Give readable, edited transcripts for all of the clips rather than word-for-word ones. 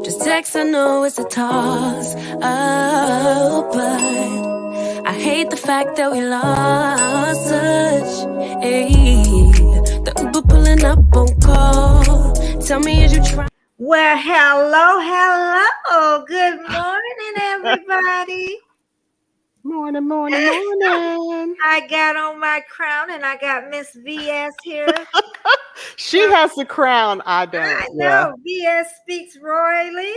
Just text, I know it's a toss. Oh, but I hate the fact that we lost touch. Ayy, the Uber pulling up on call. Tell me, is you trying? Well, hello. Good morning, everybody. Morning. I got on my crown and I got Miss VS here. She has the crown. I don't. I Yeah. know VS speaks royally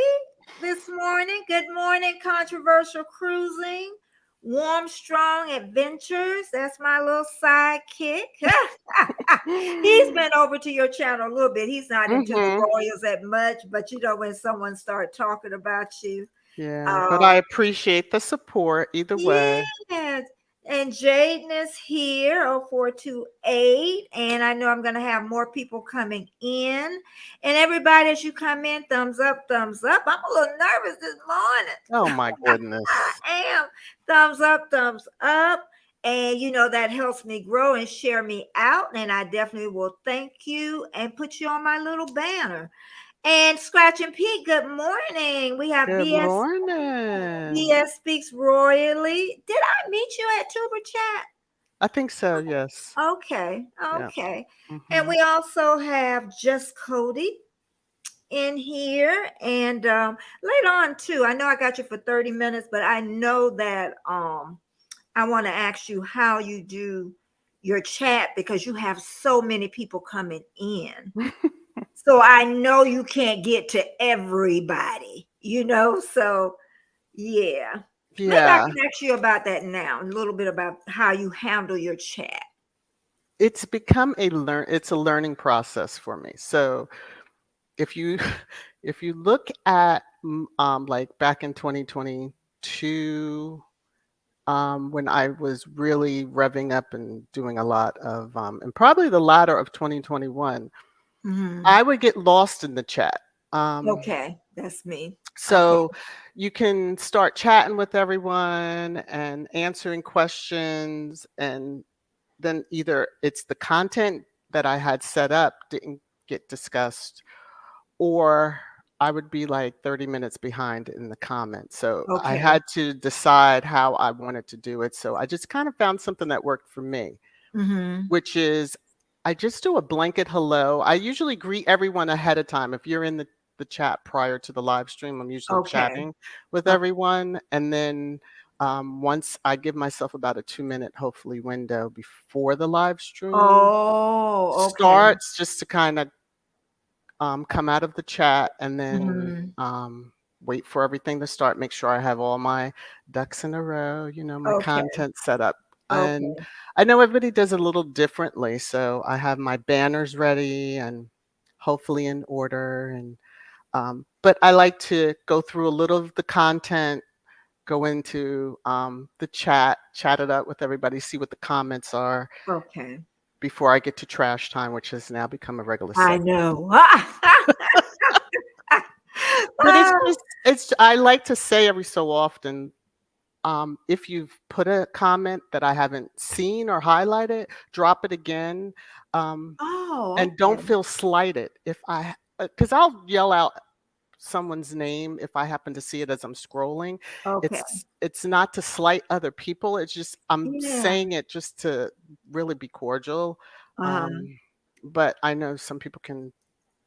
this morning. Good morning, controversial cruising, warm, strong adventures. That's my little sidekick. He's been over to your channel a little bit. He's not into the hmm royals that much, but you know when someone start talking about you. Yeah, but I Um, appreciate the support either way. Yes. And Jaden is here, 0428. And I know I'm going to have more people coming in. And everybody, as you come in, thumbs up, thumbs up. I'm a little nervous this Oh morning. my goodness. I am. Thumbs up, thumbs up. And you know, that helps me grow and share me out. And I definitely will thank you and put you on my little banner. And Scratch and Pete, good morning. We have Good BS morning. BS speaks royally. Did I meet you at Tuber Chat? I think so, yes. Okay, Yeah. okay. And hmm we also have Just Cody in here. And later on too, I know I got you for 30 minutes, but I know that I want to ask you how you do your chat because you have so many people coming in. So I know you can't get to everybody, so yeah. Maybe I Yeah. can ask you about that now, a little bit about how you handle your chat. It's become it's a learning process for me. So if you if you look at like back in 2022, when I was really revving up and doing a lot of, and probably the latter of 2021, Mhm. I would get lost in the chat. Um, Okay, that's me. Okay. so you can start chatting with everyone and answering questions, and then either it's the content that I had set up didn't get discussed, or I would be like 30 minutes behind in the comments. So I Okay. had to decide how I wanted to do it. So I just kind of found something that worked for me, Mhm. which is I just do a blanket hello. I usually greet everyone ahead of time. If you're in the chat prior to the live stream, I'm usually Okay. chatting with Oh, everyone. And then once I give myself about a 2-minute, hopefully, window before the live stream okay. starts, just to kind of come out of the chat and then Mhm. wait for everything to start. Make sure I have all my ducks in a row, my Okay. content set up. And Okay. I know everybody does a little differently. So I have my banners ready and hopefully in order. And but I like to go through a little of the content, go into the chat it up with everybody, see what the comments are Okay. before I get to trash time, which has now become a regular I segment. know. But it's I like to say every so often, if you've put a comment that I haven't seen or highlighted, drop it again, Oh, and don't okay. feel slighted if because I'll yell out someone's name if I happen to see it as I'm scrolling. Okay. It's not to slight other people. It's just I'm Yeah. saying it just to really be cordial. Uh-huh. Um, but I know some people can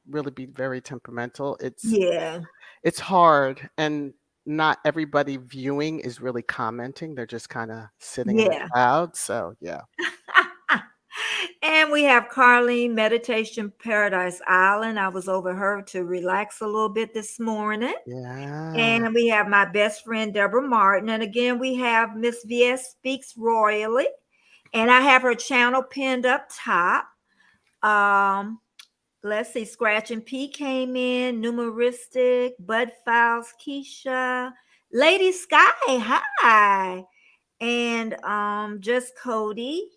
really be very temperamental. Yeah. It's hard, and not everybody viewing is really commenting. They're just kinda sitting in the Yeah. cloud, so yeah. And we have Carlene, Meditation Paradise Island. I was over her to relax a little bit this morning. Yeah. And we have my best friend, Deborah Martin. And again, we have Miss VS Speaks Royally. And I have her channel pinned up top. Um, let's see, Scratch and P came in, Numeristic, Bud Files, Keisha, Lady Sky, hi. And just Cody.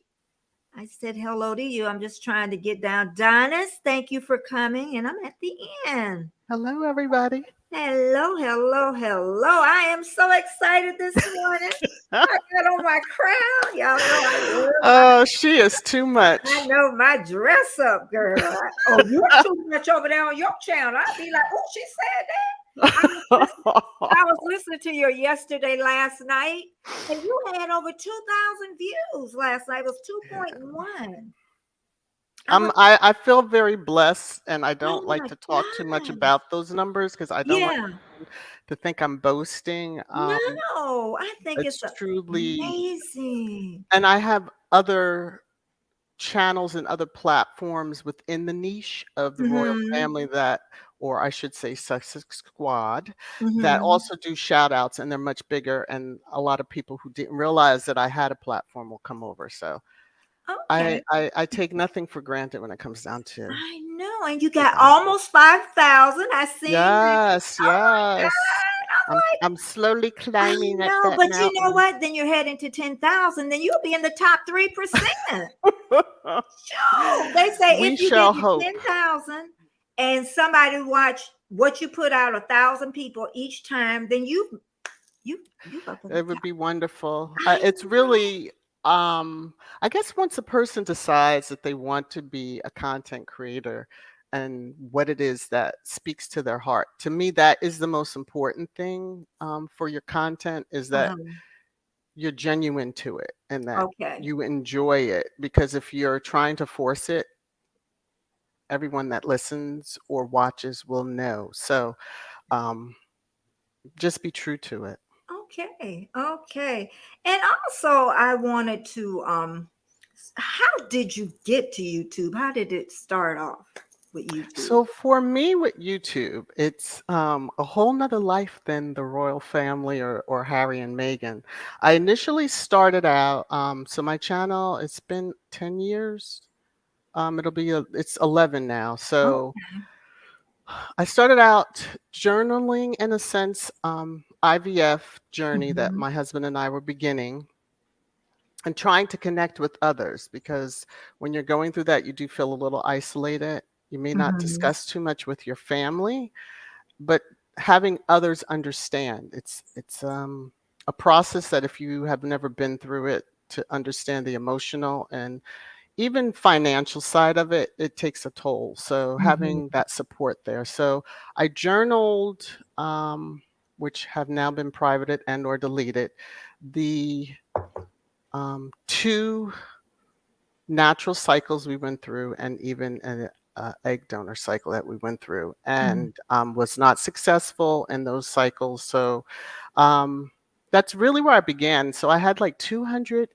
I said hello to you. I'm just trying to get down. Donis, thank you for coming. And I'm at the end. Hello, everybody. Hello. I am so excited this morning. I got on my crown. Y'all know Oh, she is too I much. know my dress up, girl. Oh, you're too much over there on your channel. I'd be like, oh, she said that. I was listening, I was listening to your yesterday last night, and you had over 2,000 views last night. It was 2.1. I was, I feel very blessed, and I oh don't like my to talk too much gosh. about those numbers because I don't want Yeah. to think I'm boasting. No, I think it's It's truly, amazing. and I have other channels and other platforms within the niche of the royal Mm-hmm. family that, or I should say Sussex Squad, that Mm-hmm. also do shout outs, and they're much bigger, and a lot of people who didn't realize that I had a platform will come over. So Okay. I take nothing for granted when it comes down I know. And you to got that. almost 5,000. I seen that. Yes, Oh my yes. God. I'm like, I'm slowly I climbing up know, that but you know mountain. what? Then you're heading to 10,000, then you'll be in the top 3%. Sure. They say We if you get shall to hope. 10,000 and somebody watch what you put out 1,000 people each time, then you up in the It would top. be wonderful. I It's know. really, I guess once a person decides that they want to be a content creator and what it is that speaks to their heart, to me, that is the most important thing for your content is that Uh-huh. you're genuine to it and that Okay. you enjoy it. Because if you're trying to force it, everyone that listens or watches will know. So um, just be true to it. Okay. Okay. And also I wanted to how did you get to YouTube? How did it start off with YouTube? So for me with YouTube, it's a whole nother life than the royal family or Harry and Meghan. I initially started out, so my channel, it's been 10 years. It's 11 now. Oh, So I started out journaling in a sense, IVF journey that mhm, my husband and I were beginning and trying to connect with others because when you're going through that, you do feel a little isolated. You may not mhm, discuss too much with your family, but having others understand. It's a process that if you have never been through it to understand the emotional and even financial side of it, it takes a toll. So having mhm. that support there. So I journaled, which have now been privated and or deleted, the two natural cycles we went through and even an egg donor cycle that we went through Mm. and was not successful in those cycles. So um, that's really where I began. So I had like 200,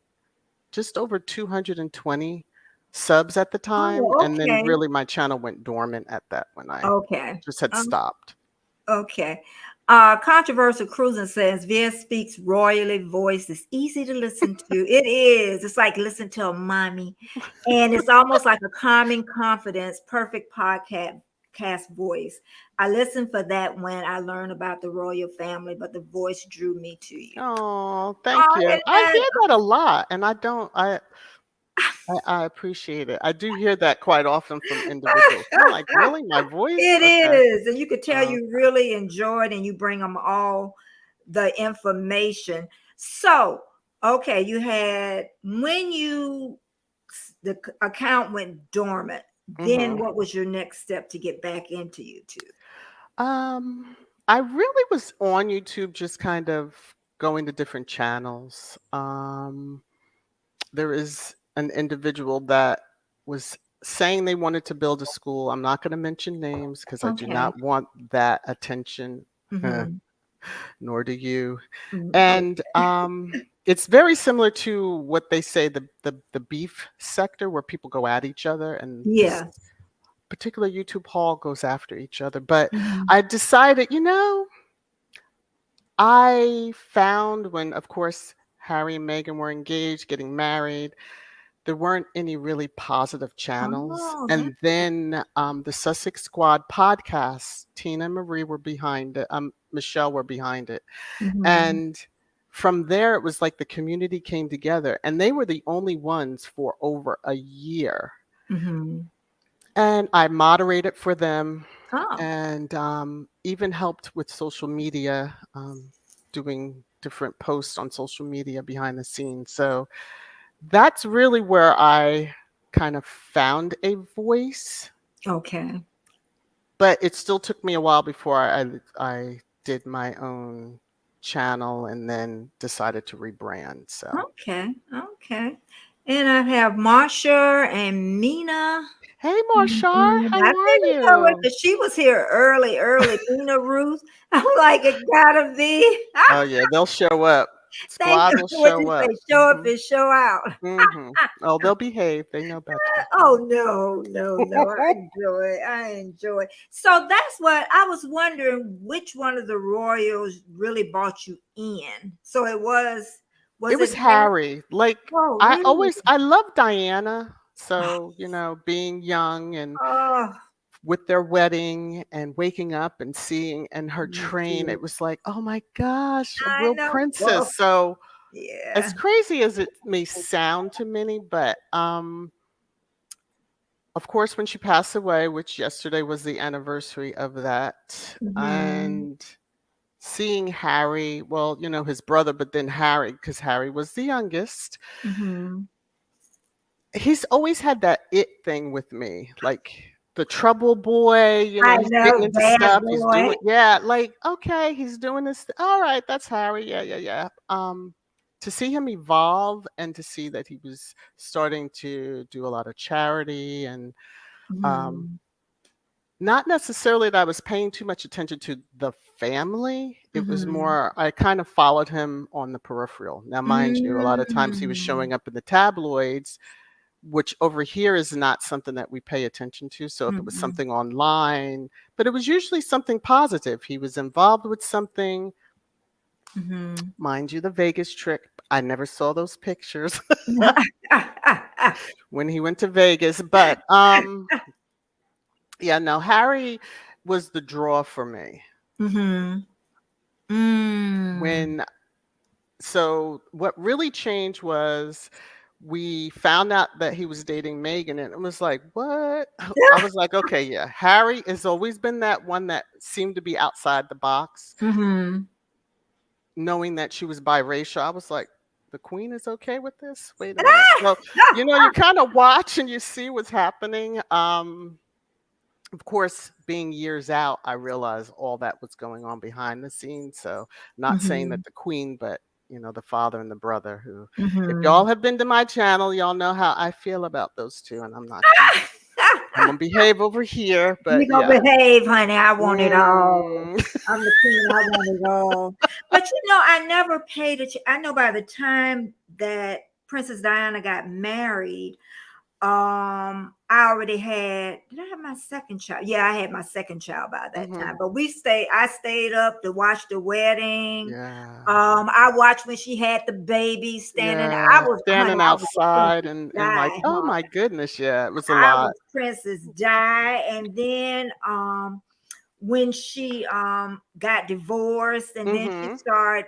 just over 220 subs at the time. Oh, And then okay. really my channel went dormant at that when I Okay. just had Um, stopped. okay. Controversial Cruising says Viz speaks royally voice. Is easy to listen to. It is. It's like listen to a mommy. And it's almost like a calming confidence, perfect podcast cast voice. I listen for that when I learn about the royal family, but the voice drew me to you. Oh, thank Oh, you. and I hear that a lot, and I appreciate it. I do hear that quite often from individuals. I'm like, "Really? My voice? it Okay." is. And you could tell Uh, you really enjoyed and you bring them all the information. So, okay, you had when account went dormant, then mhm. what was your next step to get back into YouTube? Um, I really was on YouTube just kind of going to different channels. There is an individual that was saying they wanted to build a school. I'm not gonna mention names because I do Okay. not want that attention, Mm-hmm. nor do you. Oh, And it's very similar to what they say the beef sector where people go at each other, and this yes. particular YouTube hall goes after each other. But Mhm. I decided, I found when, of course, Harry and Meghan were engaged, getting married, there weren't any really positive channels. Oh, that. And then the Sussex Squad podcast, Tina and Marie were behind it. Michelle were behind it. Mhm. And from there, it was like the community came together, and they were the only ones for over a year. Mhm. And I moderated for them Oh, and even helped with social media, doing different posts on social media behind the scenes. So that's really where I kind of found a voice. okay. but it still took me a while before I did my own channel and then decided to rebrand. So, Okay, okay. And I have Marsha and Mina. hey, Marshar, I how are think we know it you? because she was here early. Mina Ruth. I'm like, it gotta be. Oh yeah, they'll show up. Thank Squad you. will What show you up. say? Show up and show out. Mhm. Oh, they'll behave. They know better. Oh no. I enjoy. So that's what I was wondering. Which one of the royals really brought you in? So it was. It Was it was Harry? Harry. Like Oh, really? I love Diana. So, you know, being young and Oh, with their wedding and waking up and seeing and her me train, it too. was like, oh my gosh, a I real know. Well, princess. So as yeah. crazy as it may sound to many, but of course when she passed away, which yesterday was the anniversary of that, Mm-hmm. and seeing Harry, well, you know, his brother, but then Harry, because Harry was the youngest. Mm-hmm. He's always had that it thing with me, like the trouble boy, you know, I he's getting know, into bad stuff, he's boy. doing, yeah, like, okay, he's doing this. All right, that's Harry. Yeah, yeah, yeah. To see him evolve and to see that he was starting to do a lot of charity and um Mm-hmm. not necessarily that I was paying too much attention to the family. It was Mm-hmm. more I kind of followed him on the peripheral. Now, mind you, a lot of times he was Mm-hmm. showing up in the tabloids, which over here is not something that we pay attention to. So if it was Mm-hmm. something online, but it was usually something positive. He was involved with something, Mm-hmm. mind you, the Vegas trip. I never saw those pictures when he went to Vegas, but yeah, no, Harry was the draw for me. Mm-hmm. Mm. When so what really changed was we found out that he was dating Megan, and it was like, what? I was like, okay, yeah, Harry has always been that one that seemed to be outside the box. Mm-hmm. Knowing that she was biracial, I was like, the queen is okay with this? Wait a minute. So, you know, you kind of watch and you see what's happening. Of course, being years out, I realized all that was going on behind the scenes. So, not saying Mm-hmm. that the queen, but you know, the father and the brother who, if Mm-hmm. y'all have been to my channel, y'all know how I feel about those two, and I'm gonna behave over here, but You yeah. gonna behave, honey. I want it all. Mm, I'm the queen. I want it all. But I never paid attention. I know by the time that Princess Diana got married, I already had. Did I have my second child? Yeah, I had my second child by that mhm, time. But I stayed up to watch the wedding. yeah. I watched when she had the baby standing. Yeah, Honey, standing I was a outside Princess and like, Di, oh huh? my goodness, yeah, it was a I lot. was Princess Di, and then when she got divorced, and then she Mhm. started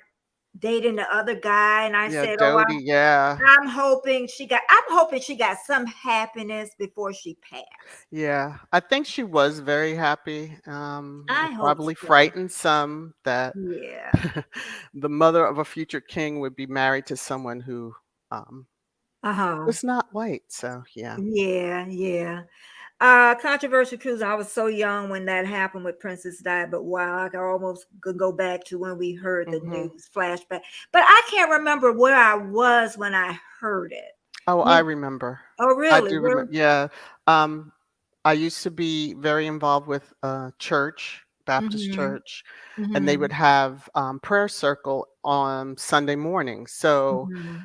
dating the other guy, and I Yeah, said, "Oh, Dodie, yeah. I'm hoping she got some happiness before she passed." Yeah, I think she was very happy. I It hope probably so. frightened some that Yeah. the mother of a future king would be married to someone who um, Uh-huh. was not white. So yeah. Yeah. Controversial cruise. I was so young when that happened with Princess Di, but wow, I could almost could go back to when we heard the Hmm. news flashback. But I can't remember where I was when I heard it. Oh, I You, remember. oh, I really? do Where? remember. Yeah. Um, I used to be very involved with church, Baptist Mm-hmm. church, and they Mm-hmm. would have prayer circle on Sunday morning. So Mm-hmm.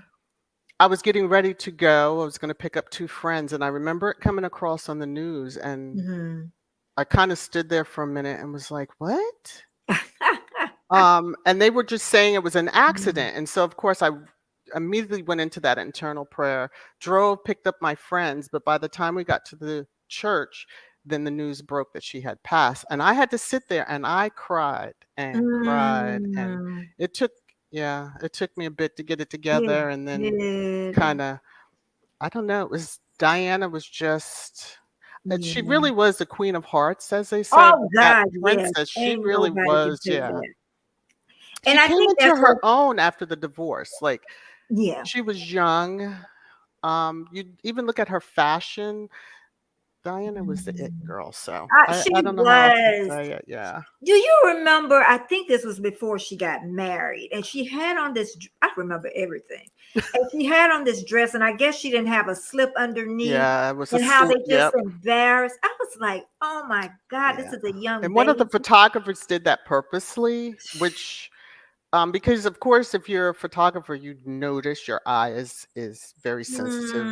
I was getting ready to go. I was going to pick up two friends, and I remember it coming across on the news, and Mm-hmm. I kind of stood there for a minute and was like, "What?" And they were just saying it was an accident, and so of course I immediately went into that internal prayer, drove, picked up my friends, but by the time we got to the church, then the news broke that she had passed, and I had to sit there and I cried, and Mm. it took yeah, it took me a bit to get it It together, and then did. kind of I don't know. It was Diana was just she Yeah. really was the queen of hearts, as they say, Oh but that God, yes. princess, she Ain't really nobody can was, take yeah. that. And She I came think into that's what. her own after the divorce. Like Yeah. she was young. You even look at her fashion. Diana was the it Mm. girl, so She I don't know how else to was. say it. Yeah. Do you remember? I think this was before she got married, and she had on this. I remember everything, and she had on this dress, and I guess she didn't have a slip underneath, Yeah, it was a and how they just yep. embarrassed. I was like, "Oh my God, this Yeah. is a young And one of the baby." photographers did that purposely, which because of course if you're a photographer, you notice your eye is very sensitive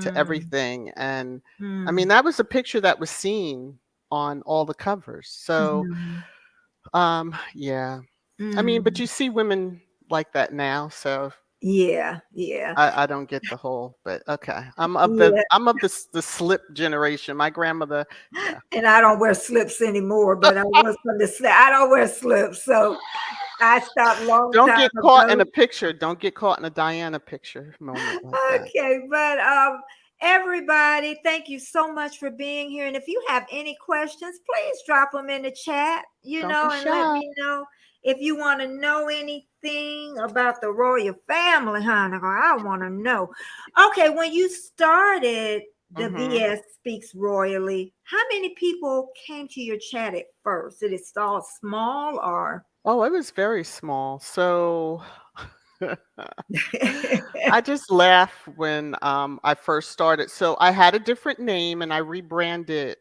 to Hmm. everything. And I mean Hmm. that was a picture that was seen on all the covers. So Hmm. yeah. I mean, but Hmm. you see women like that now, so Yeah, yeah, I don't get the whole, but okay. yeah. I'm of the slip generation. My grandmother, yeah. And I don't wear slips anymore, but I was from the slip. I don't wear slips, so I stopped long Don't time get caught in ago. a picture. Don't get caught in a Diana picture moment like that. Okay, but everybody, thank you so much for being here. And if you have any questions, please drop them in the chat, Don't be and let shy. me know if you want to know anything about the royal family, honey. I want to know. Okay, when you started the Hmm. VS Speaks Royally, how many people came to your chat at first? Did it start small or? Oh, it was very small. So I just laugh when I first started. So I had a different name and I rebranded.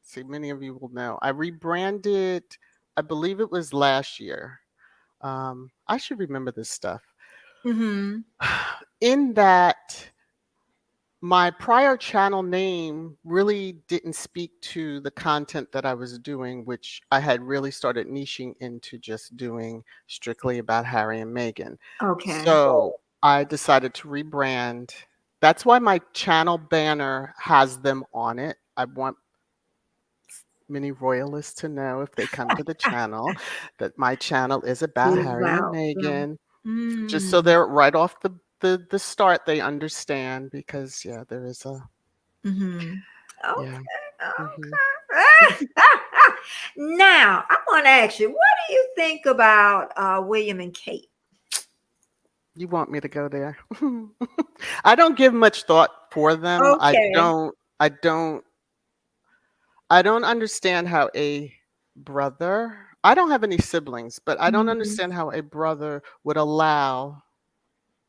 See, many of you will know. I rebranded, I believe it was last year. I should remember this stuff. Mm-hmm. In that my prior channel name really didn't speak to the content that I was doing, which I had really started niching into just doing strictly about Harry and Meghan. Okay. So I decided to rebrand. That's why my channel banner has them on it. I want many royalists to know if they come to the channel that my channel is about Is Harry and out. Meghan, just so Mm. they're right off the start they understand because yeah, there is a Mhm. yeah. Okay, Hmm. okay. Now, I want to ask you, what do you think about William and Kate? You want me to go there? I don't give much thought for them. Okay. I don't understand how a brother, I don't have any siblings, but I don't Mhm. understand how a brother would allow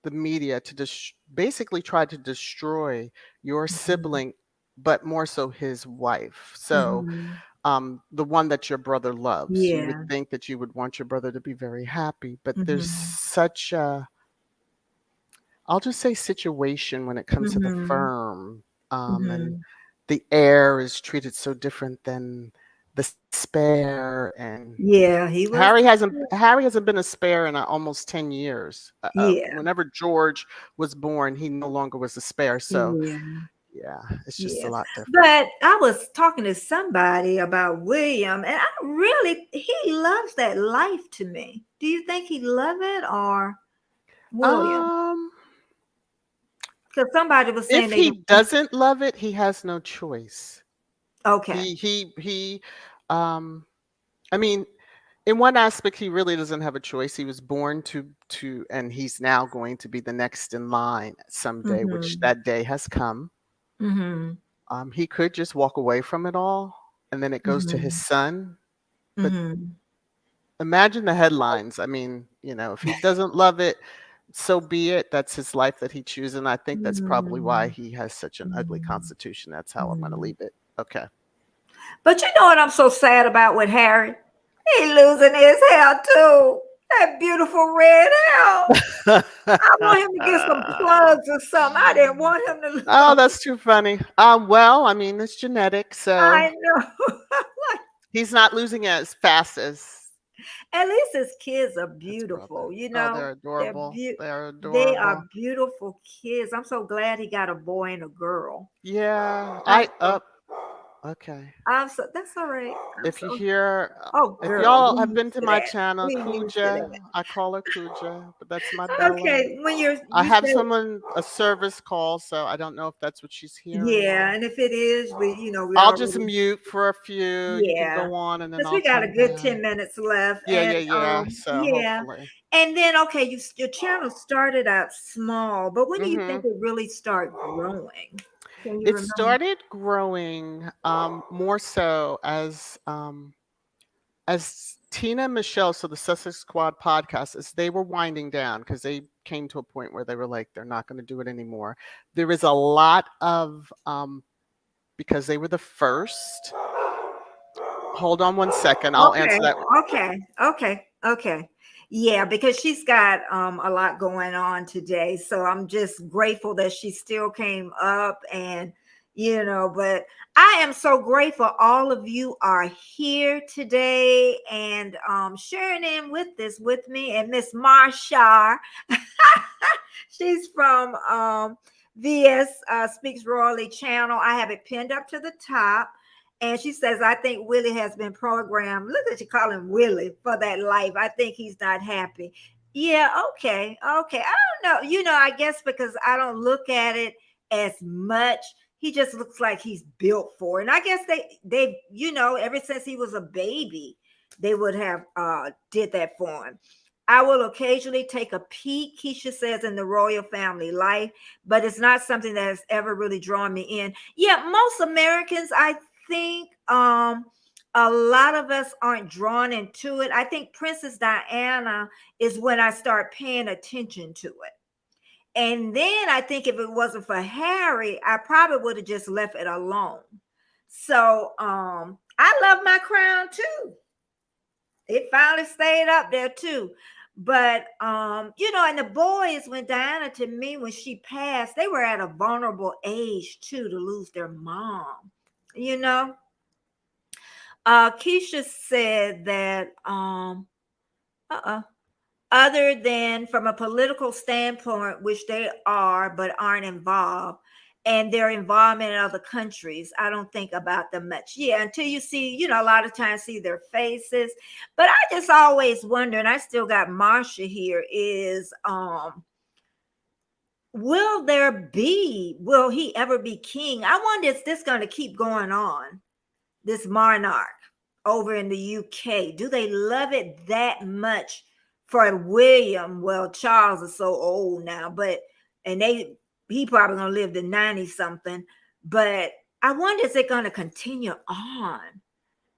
the media to basically try to destroy your Mhm. sibling, but more so his wife. So, Mhm. the one that your brother loves. You would Yeah. think that you would want your brother to be very happy, but there's Mhm. such a, I'll just say situation when it comes to the Mhm. firm, and Mhm. the heir is treated so different than the spare, and Yeah, he was. Harry hasn't been a spare in almost 10 years. Yeah. Whenever George was born, he no longer was a spare. So Yeah. yeah, it's just a Yeah. lot different. But I was talking to somebody about William, and he loves that life to me. Do you think he love it or William? Um, Because somebody was saying if they he don't. doesn't love it, he has no choice. Okay. He um I mean, in one aspect he really doesn't have a choice. He was born to and he's now going to be the next in line someday, which Mhm. that day has come. Mhm. He could just walk away from it all and then it goes to his Mhm. son. But Mhm. imagine the headlines. I mean, if he doesn't love it, so be it. That's his life that he chooses. And I think that's probably why Mhm. he has such an ugly Mhm. constitution. That's how I'm going to Mhm. leave it. Okay. But you know what I'm so sad about with Harry? He losing his hair too. That beautiful red hair. I want him to get some plugs or something. I didn't want him to Oh, lose. that's too funny. Well, I mean, it's genetic, so I know. he's not losing it as fast as At least his kids are his brother. beautiful. Oh, they're They're adorable. They're they are adorable. beautiful kids. I'm so glad he got a boy and a girl. Yeah, I'm so okay. that's all right. I'm If you so hear, oh if girl, y'all we have been used to to my that. channel, We used to Kuja, that. I call her Kuja, but that's my Bella. Okay, when I you have say someone a service call, so I don't know if that's what she's hearing. yeah, and if it is, we I'll just already mute for a few. You can yeah. go on, and then Because I'll we got a come good back. 10 minutes left. Yeah, And yeah, yeah. So yeah. hopefully. And then okay, your channel started out small, but when do you think Mhm. it really start growing? Can you It remember? started growing more so as Tina and Michelle, so the Sussex Squad podcast, as they were winding down because they came to a point where they were like, they're not going to do it anymore. There is a lot of because they were the first. Hold on one second. I'll Okay, answer that. okay. Yeah, because she's got a lot going on today. So I'm just grateful that she still came up and but I am so grateful all of you are here today and sharing in with this with me and Miss Marsha. She's from VS Speaks Royally channel. I have it pinned up to the top. And she says, I think Willie has been programmed. Look at you call him Willie for that life. I think he's not happy. Yeah, okay. I don't know. I guess because I don't look at it as much. He just looks like he's built for it. And I guess they ever since he was a baby, they would have did that for him. I will occasionally take a peek, Keisha says, in the royal family life, but it's not something that has ever really drawn me in. Yeah, most Americans, I think a lot of us aren't drawn into it. I think Princess Diana is when I start paying attention to it. And then I think if it wasn't for Harry, I probably would have just left it alone. So I love my crown too. It finally stayed up there too. But and the boys, when Diana, to me, when she passed, they were at a vulnerable age too to lose their mom. You know, Keisha said that uh-uh, other than from a political standpoint, which they are but aren't involved, and their involvement in other countries, I don't think about them much. Yeah, until you see, a lot of times see their faces. But I just always wonder, and I still got Marsha here, is will he ever be king? I wonder, is this going to keep going on? This monarch over in the UK? Do they love it that much for William? Well, Charles is so old now, but and he probably gonna live to 90 something. But I wonder, is it gonna continue on?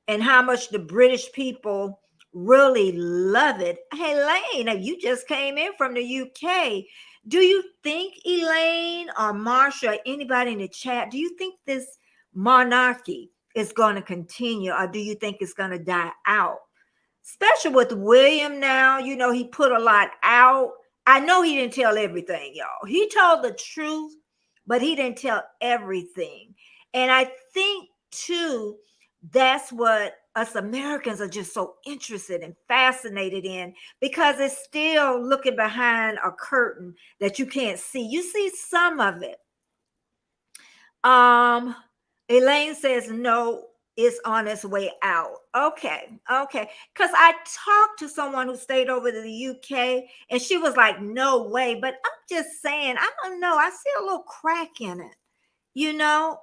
And how much the British people really love it. Hey, Elaine, you just came in from the UK. Do you think, Elaine or Marsha, or anybody in the chat, do you think this monarchy is going to continue, or do you think it's going to die out? Especially with William now, he put a lot out. I know he didn't tell everything, y'all. He told the truth, but he didn't tell everything. And I think, too, that's what us Americans are just so interested and fascinated in, because it's still looking behind a curtain that you can't see. You see some of it. Elaine says no, it's on its way out. Okay. Because I talked to someone who stayed over to the UK and she was like, no way. But I'm just saying, I don't know. I see a little crack in it, you know.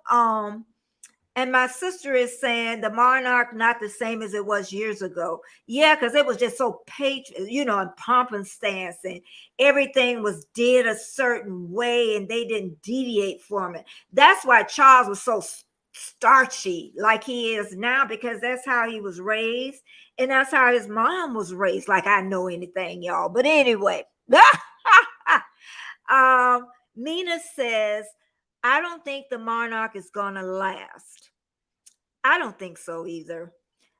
And my sister is saying the monarch not the same as it was years ago. Yeah, because it was just so and pomp and stance, and everything was did a certain way, and they didn't deviate from it. That's why Charles was so starchy like he is now, because that's how he was raised, and that's how his mom was raised. Like I know anything, y'all. But anyway, Mina says, I don't think the monarch is gonna last. I don't think so either.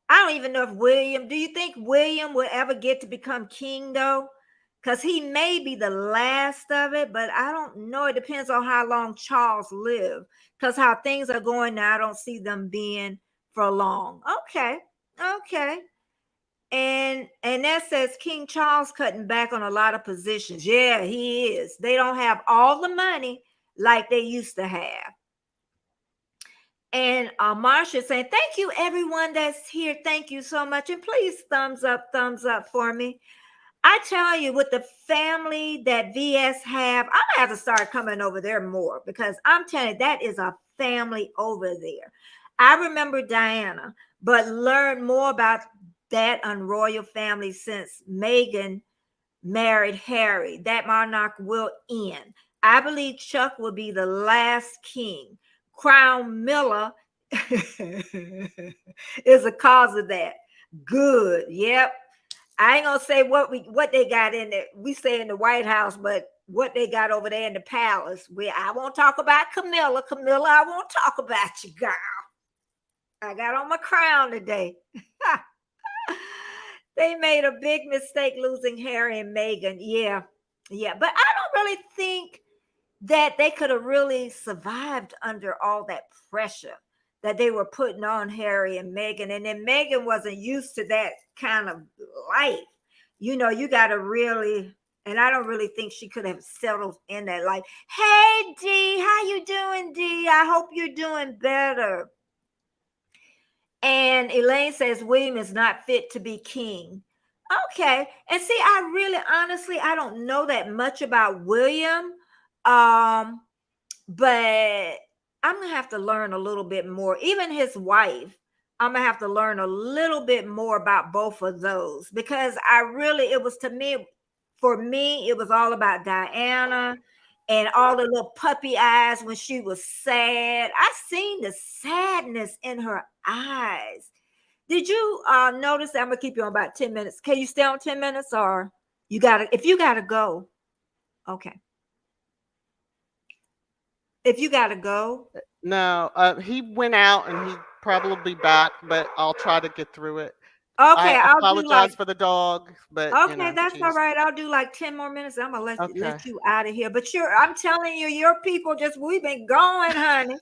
I don't even know if do you think William will ever get to become king though? Because he may be the last of it, but I don't know. It depends on how long Charles live. Because how things are going now, I don't see them being for long. Okay. And that says King Charles cutting back on a lot of positions. Yeah, he is. They don't have all the money like they used to have. And Marsha saying, thank you, everyone that's here. Thank you so much. And please thumbs up for me. I tell you, with the family that VS have, I'm going to have to start coming over there more, because I'm telling you, that is a family over there. I remember Diana, but learned more about that royal family since Meghan married Harry. That monarch will end. I believe Chuck will be the last king. Crown Miller is a cause of that. Good. Yep. I ain't gonna say what they got in there. We say in the White House, but what they got over there in the palace. I won't talk about Camilla. Camilla, I won't talk about you, girl. I got on my crown today. They made a big mistake losing Harry and Meghan. Yeah. Yeah. But I don't really think that they could have really survived under all that pressure that they were putting on Harry and Meghan. And then Meghan wasn't used to that kind of life. You got to really, and I don't really think she could have settled in that life. Hey, Dee, how you doing, Dee? I hope you're doing better. And Elaine says William is not fit to be king. Okay. And see, I really honestly, I don't know that much about William. But I'm gonna have to learn a little bit more. Even his wife, I'm gonna have to learn a little bit more about both of those, because it was, to me, for me, it was all about Diana and all the little puppy eyes when she was sad. I seen the sadness in her eyes. Did you notice that? I'm gonna keep you on about 10 minutes. Can you stay on 10 minutes, or if you gotta go? Okay. If you gotta go. No, he went out and he probably back, but I'll try to get through it. Okay, I I'll do like apologize for the dog, but okay, that's all she's right. I'll do like 10 more minutes. I'm gonna okay. let you out of here. But I'm telling you, your people we've been going, honey.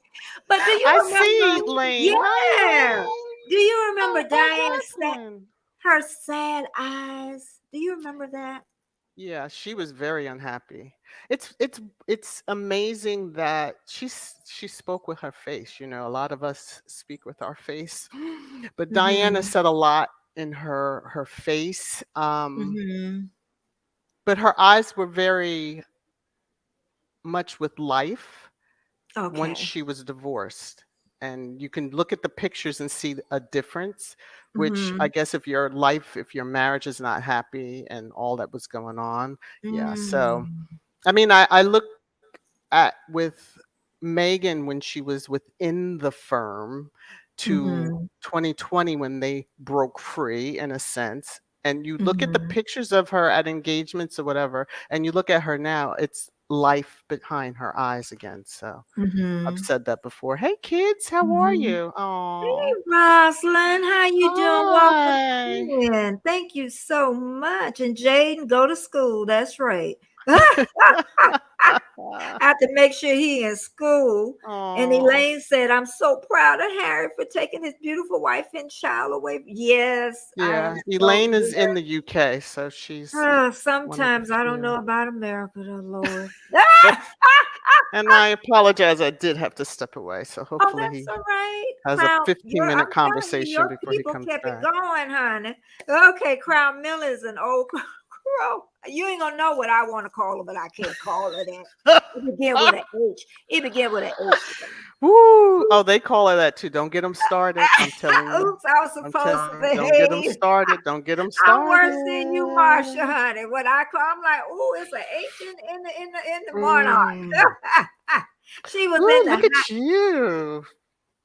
But do I you see, remember? Lane. Hi, Yeah. Do you Lane. remember What Diane's happened? her sad eyes? Do you remember that? Yeah, she was very unhappy. It's amazing that she spoke with her face. A lot of us speak with our face, but Diana Mm-hmm. said a lot in her face. Mm-hmm. But her eyes were very much with life once Okay. she was divorced. And you can look at the pictures and see a difference, which I Mm-hmm. guess if your marriage is not happy and all that was going on. Yeah. So, Mm-hmm. I mean, I look at with Megan when she was within the firm to Mm-hmm. 2020 when they broke free in a sense. And you look at the Mm-hmm. pictures of her at engagements or whatever, and you look at her now, it's life behind her eyes again. So I've Mm-hmm. said that before. Hey kids, how are Mm-hmm. you? Hey, Oh, Rosalind, how you doing? Welcome hi. in. Thank you so much. And Jaden, go to school. That's right. I have to make sure he in school. And Oh, Elaine said, I'm so proud of Harry for taking his beautiful wife and child away. Yes, I am yeah. so Elaine is in the UK, so she's one of the sometimes I don't know few. about America, the Lord. And I apologize, I did have to step away, so Oh, hopefully that's he all right. has a I'm 15-minute telling you, conversation your before he people comes kept it back. going, honey. Okay, Crown Miller is an old crow. You ain't gonna know what I want to call her, but I can't call her that. It began with an H. It began with an H. Woo! Oh, they call her that too. Don't get them started. I'm telling you. Oops, I was I'm supposed telling to you. say, Don't get them hey, started. Don't get them I'm worse than you, Marsha, started. honey. What I call, I'm like, oh, it's an H in the monarch. Mm. She was Ooh, in look the at you.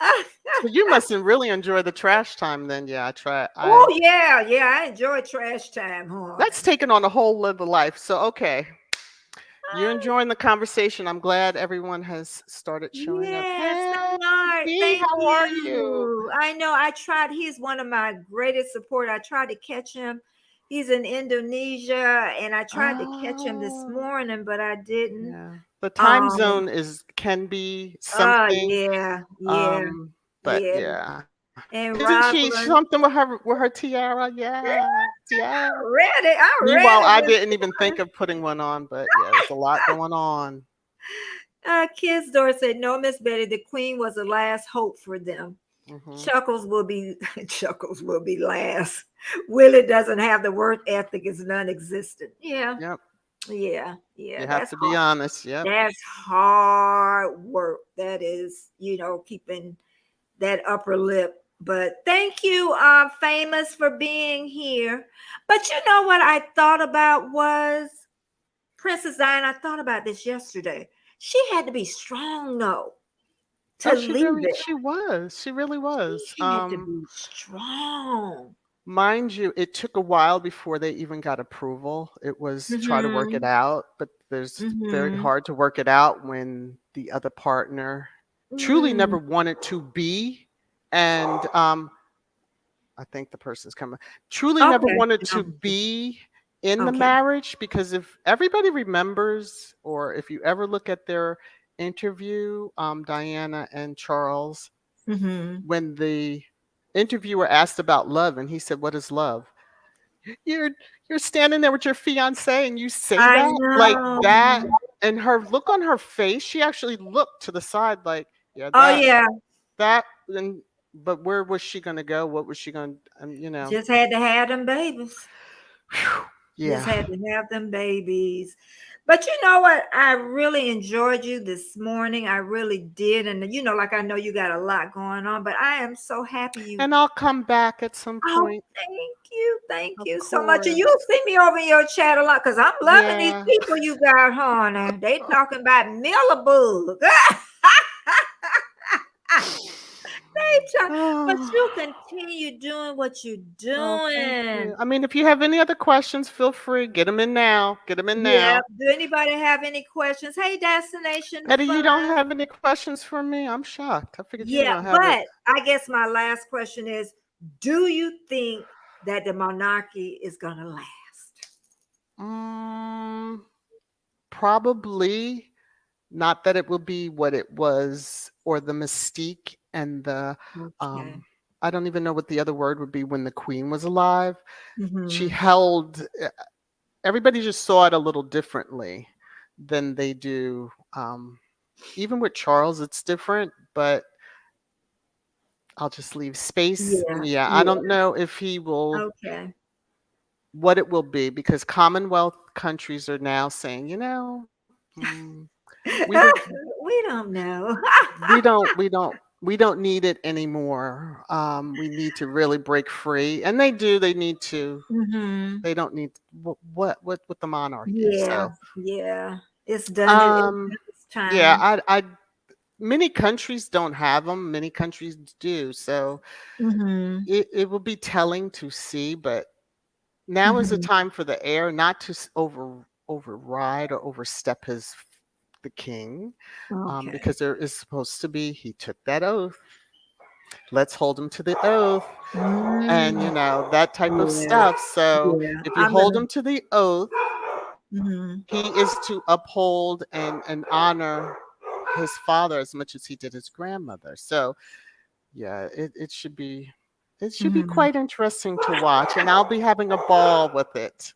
high. So you must really enjoy the trash time then. Yeah, I try. Oh yeah, yeah. I enjoy trash time, That's honey. taken on a whole other life. So okay. You're enjoying the conversation. I'm glad everyone has started showing up. Yes, the Hey, Lord. B, Thank how are you? you. I know I tried. He's one of my greatest support. I tried to catch him. He's in Indonesia, and I tried to catch him this Oh, morning, but I didn't. yeah. The time Um, zone can be something. yeah, yeah, Um, but yeah. yeah. And Isn't she Rosalind, something with her tiara? yeah, Yeah. Yeah. I'm Meanwhile, ready I this didn't even think of putting one on, but yeah, there's a lot going on. Kids Door said, no, Miss Betty, the queen was the last hope for them. Hmm. Chuckles will be Chuckles will be last. Willie doesn't have the work ethic, is non-existent. Yeah, Yep. yeah, yeah. You have to be honest. Yep. That's hard work. That is, keeping that upper lip. But thank you, famous, for being here. But you know what I thought about was Princess Diana. I thought about this yesterday. She had to be strong, though. to leave it. she was. She really was. She had to be strong. Mind you, it took a while before they even got approval. It was try to work it Mhm. out, but there's very Mhm. hard to work it out when the other partner truly never Mm. wanted to be, and I think the person's coming. Truly never Okay. wanted And to I'm just be in the okay. marriage because if everybody remembers, or if you ever look at their interview, Diana and Charles, Mhm. when the interviewer asked about love, and he said, "What is love?" You're you're standing there with your fiance and you say I that like know. that, and her look on her face, she actually looked to the side like, yeah, Oh, yeah. that, and but where was she gonna go? What was she gonna, Just had to have them babies. whew, Just yeah. had to have them babies. But you know what? I really enjoyed you this morning. I really did. And like I know you got a lot going on, but I am so happy you. And I'll come back at some Oh, point, thank you. Thank of you so much. And you'll course. see me over in your chat a lot because I'm loving these Yeah. people you got, honey. They talking about Millibug. But you Oh, continue doing what you're oh, thank you. doing. I mean, if you have any other questions, feel free. Get them in now. Get them in Yeah. now. Do anybody have any questions? Hey, Destination Eddie, you don't Fun. have any questions for me? I'm shocked. I figured you were Yeah, gonna have it. but I guess my last question is, do you think that the monarchy is gonna last? Mm, probably not that it will be what it was, or the mystique and the Okay. um I don't even know what the other word would be when the queen was alive. She Mm-hmm. held everybody just saw it a little differently than they do. Even with Charles, it's different, but I'll just leave space. Yeah, Yeah, I don't yeah. know if he will, Okay. what it will be, because Commonwealth countries are now saying, we would, We don't know. we don't need it anymore. We need to really break free, and they do. They need to. Mm-hmm. They don't need what with the monarchy. Yeah, So, yeah. It's done. um, It's yeah, time. I many countries don't have them. Many countries do. So Mm-hmm. it will be telling to see, but now is the Mm-hmm. time for the heir not to override or overstep the king, Okay. because there is supposed to be, he took that oath. Let's hold him to the oath, and Mm, that type of yeah, stuff. So yeah. if you I'm hold gonna. him to the oath, Mm-hmm. he is to uphold and honor his father as much as he did his grandmother. So yeah, it should be Mm-hmm. quite interesting to watch, and I'll be having a ball with it.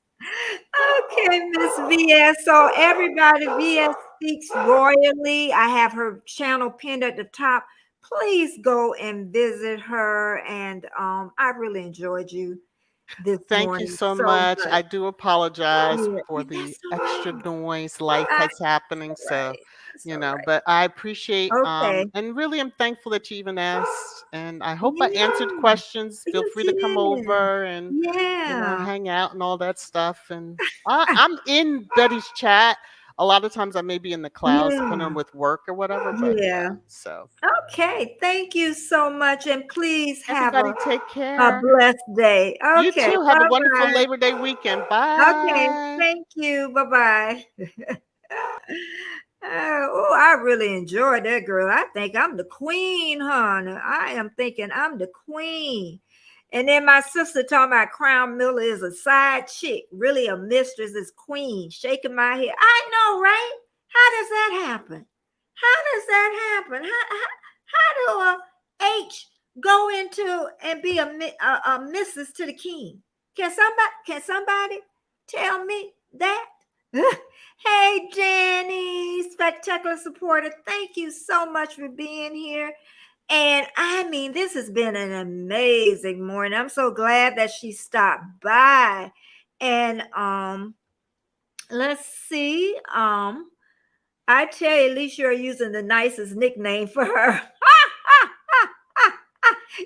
Okay, Miss VS. So everybody, VS speaks royally. I have her channel pinned at the top. Please go and visit her. And I really enjoyed you this Thank you morning so so much. much. I do apologize Yeah, for yeah, the that's all extra right. noise. Life That's has happening, all so right. That's all but I appreciate, right. Okay. and really I'm thankful that you even asked, and I hope I answered Yeah, questions. Feel you free to come did. over and Yeah. hang out and all that stuff. And I'm in Betty's chat. A lot of times I may be in the clouds depending on Yeah. with work or whatever, but yeah. Yeah. So Okay. Thank you so much. And please have everybody a take A care. blessed day. You Okay, too. Have a wonderful bye-bye. Labor Day weekend. Okay, Bye. thank you. Bye-bye. Oh, I really enjoyed that girl. I think I'm the queen, honey. I am thinking I'm the queen. And then my sister talking about Crown Miller is a side chick, really a mistress, is queen, shaking my head. I know, right? How does that happen? How does that happen? How do a H go into and be a missus to the king? Can somebody tell me that? Hey, Jenny, spectacular supporter. Thank you so much for being here. And I mean, this has been an amazing morning. I'm so glad that she stopped by. And let's see. I tell you, at least you're using the nicest nickname for her.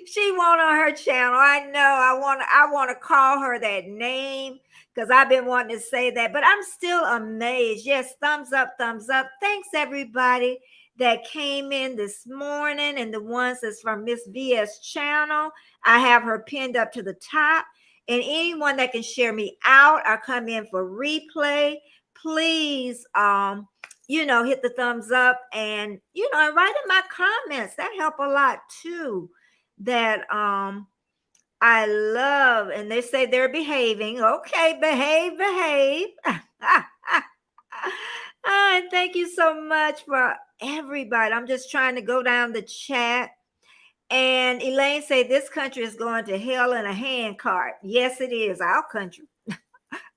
She want on her channel. I know. I want to call her that name because I've been wanting to say that, but I'm still amazed. Yes, thumbs up, thumbs up. Thanks everybody that came in this morning and the ones that's from Miss VS channel. I have her pinned up to the top. And anyone that can share me out or come in for replay, please hit the thumbs up and and write in my comments. That help a lot too. That I love, and they say they're behaving. Okay, behave. And thank you so much for everybody. I'm just trying to go down the chat. And Elaine said this country is going to hell in a handcart. Yes, it is. Our country.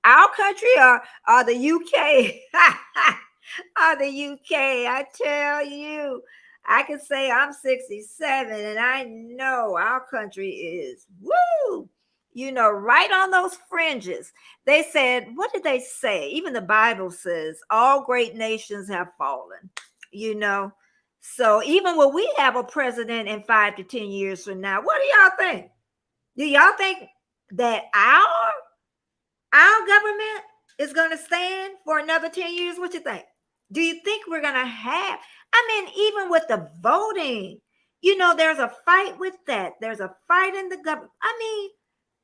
Our country or the UK. Or the UK. I tell you, I can say I'm 67 and I know our country is woo. Right on those fringes. They said, what did they say? Even the Bible says all great nations have fallen, So even when we have a president in 5 to 10 years from now, what do y'all think? Do y'all think that our government is going to stand for another 10 years? What you think? Do you think we're going to have, even with the voting, there's a fight with that. There's a fight in the government.